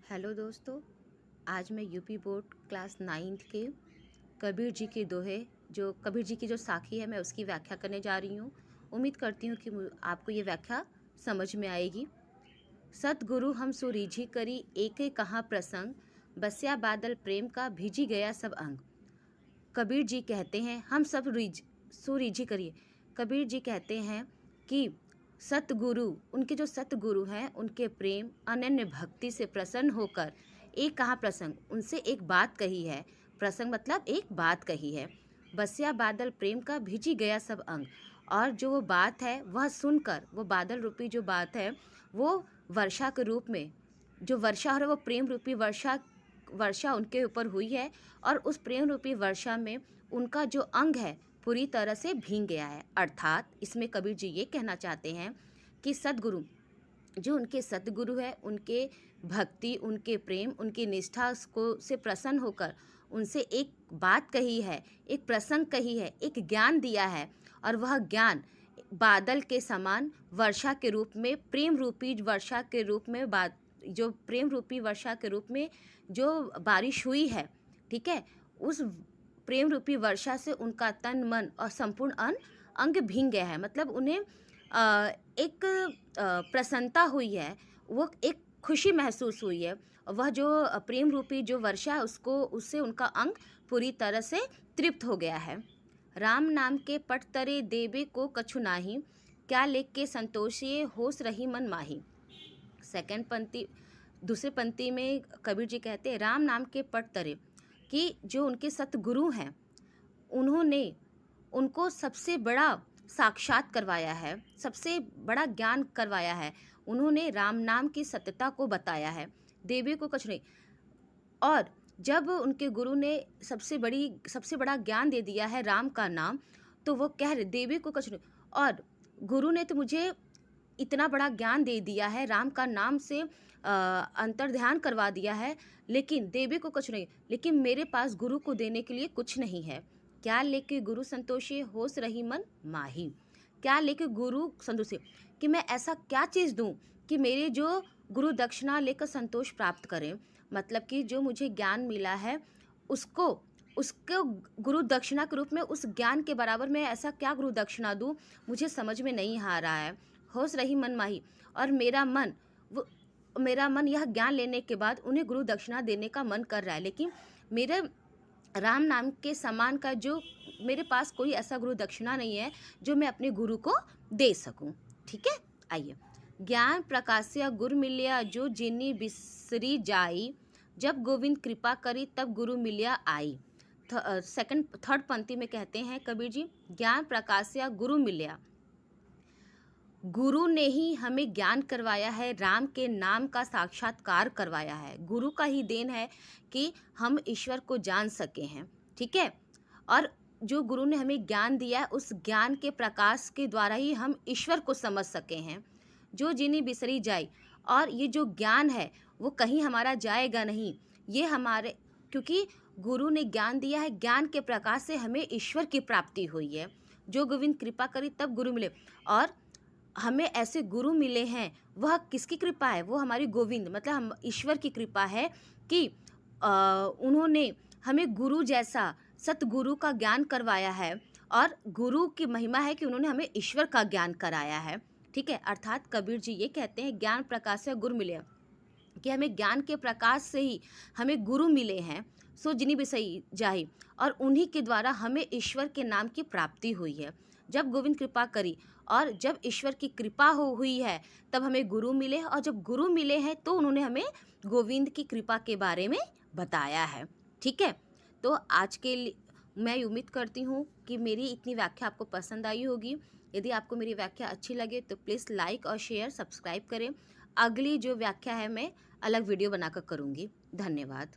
Hello दोस्तों, आज मैं यूपी बोर्ड क्लास 9th के कबीर जी के दोहे जो कबीर जी की जो साखी है मैं उसकी व्याख्या करने जा रही हूँ। उम्मीद करती हूँ कि आपको ये व्याख्या समझ में आएगी। सतगुरु हम सुरीझी करी एके कहाँ प्रसंग, बस्या बादल प्रेम का भीजी गया सब अंग। कबीर जी कहते हैं हम सब सुरीझी करिए। कबीर जी कहते हैं कि सतगुरु, उनके जो सतगुरु हैं, उनके प्रेम अनन्य भक्ति से प्रसन्न होकर एक कहा प्रसंग, उनसे एक बात कही है। प्रसंग मतलब एक बात कही है। बस्या बादल प्रेम का भीजी गया सब अंग, और जो वो बात है वह सुनकर, वो बादल रूपी जो बात है वो वर्षा के रूप में, जो वर्षा है वो प्रेम रूपी वर्षा उनके ऊपर हुई है, और उस प्रेम रूपी वर्षा में उनका जो अंग है पूरी तरह से भीग गया है। अर्थात इसमें कबीर जी ये कहना चाहते हैं कि सद्गुरु, जो उनके सद्गुरु है, उनके भक्ति, उनके प्रेम, उनकी निष्ठा को से प्रसन्न होकर उनसे एक बात कही है, एक प्रसंग कही है, एक ज्ञान दिया है, और वह ज्ञान बादल के समान वर्षा के रूप में, प्रेम रूपी वर्षा के रूप में, जो प्रेम रूपी वर्षा के रूप में जो बारिश हुई है, ठीक है, उस प्रेम रूपी वर्षा से उनका तन मन और संपूर्ण अंग भीग गया है। मतलब उन्हें एक प्रसन्नता हुई है, वो एक खुशी महसूस हुई है। वह जो प्रेम रूपी जो वर्षा है उससे उनका अंग पूरी तरह से तृप्त हो गया है। राम नाम के पट तरे देवे को कछु नाही, क्या लेख के संतोषिए होश रही मन माही। दूसरे पंक्ति में कबीर जी कहते हैं राम नाम के पट तरे, कि जो उनके सतगुरु हैं उन्होंने उनको सबसे बड़ा साक्षात करवाया है, सबसे बड़ा ज्ञान करवाया है। उन्होंने राम नाम की सत्यता को बताया है, देवी को कुछ नहीं। और जब उनके गुरु ने सबसे बड़ा ज्ञान दे दिया है राम का नाम, तो वो कह रहे देवी को कुछ नहीं, और गुरु ने तो मुझे इतना बड़ा ज्ञान दे दिया है, राम का नाम से अंतर्ध्यान करवा दिया है, लेकिन देवी को कुछ नहीं, लेकिन मेरे पास गुरु को देने के लिए कुछ नहीं है। क्या लेके गुरु संतोषी होश रही मन माही। क्या लेके गुरु संतोषी, कि मैं ऐसा क्या चीज़ दूं कि मेरे जो गुरु दक्षिणा लेकर संतोष प्राप्त करें। मतलब कि जो मुझे ज्ञान मिला है उसको गुरु दक्षिणा के रूप में, उस ज्ञान के बराबर मैं ऐसा क्या गुरु दक्षिणा दूं, मुझे समझ में नहीं आ रहा है। होश रही मन माही, और मेरा मन यह ज्ञान लेने के बाद उन्हें गुरु दक्षिणा देने का मन कर रहा है, लेकिन मेरे राम नाम के समान का जो मेरे पास कोई ऐसा गुरु दक्षिणा नहीं है जो मैं अपने गुरु को दे सकूं। ठीक है, आइए। ज्ञान प्रकाश्य गुरु मिलिया जो जिन्नी बिसरी जाई, जब गोविंद कृपा करी तब गुरु मिलिया आई। थर्ड पंक्ति में कहते हैं कबीर जी, ज्ञान प्रकाश्य गुरु मिलिया, गुरु ने ही हमें ज्ञान करवाया है, राम के नाम का साक्षात्कार करवाया है। गुरु का ही देन है कि हम ईश्वर को जान सके हैं। ठीक है, और जो गुरु ने हमें ज्ञान दिया है उस ज्ञान के प्रकाश के द्वारा ही हम ईश्वर को समझ सके हैं। जो जिन्नी बिसरी जाए, और ये जो ज्ञान है वो कहीं हमारा जाएगा नहीं, ये हमारे, क्योंकि गुरु ने ज्ञान दिया है, ज्ञान के प्रकाश से हमें ईश्वर की प्राप्ति हुई है। जो गोविंद कृपा करी तब गुरु मिले, और हमें ऐसे गुरु मिले हैं, वह किसकी कृपा है, वो हमारी गोविंद मतलब हम ईश्वर की कृपा है कि उन्होंने हमें गुरु जैसा सतगुरु का ज्ञान करवाया है, और गुरु की महिमा है कि उन्होंने हमें ईश्वर का ज्ञान कराया है। ठीक है, अर्थात कबीर जी ये कहते हैं ज्ञान प्रकाश से गुरु मिले, कि हमें ज्ञान के प्रकाश से ही हमें गुरु मिले हैं, सो जिन्हीं भी सही जाही, और उन्हीं के द्वारा हमें ईश्वर के नाम की प्राप्ति हुई है। जब गोविंद कृपा करी, और जब ईश्वर की कृपा हुई है तब हमें गुरु मिले, और जब गुरु मिले हैं तो उन्होंने हमें गोविंद की कृपा के बारे में बताया है। ठीक है, तो आज के लिए मैं उम्मीद करती हूँ कि मेरी इतनी व्याख्या आपको पसंद आई होगी। यदि आपको मेरी व्याख्या अच्छी लगे तो प्लीज़ लाइक और शेयर सब्सक्राइब करें। अगली जो व्याख्या है मैं अलग वीडियो बनाकर करूँगी। धन्यवाद।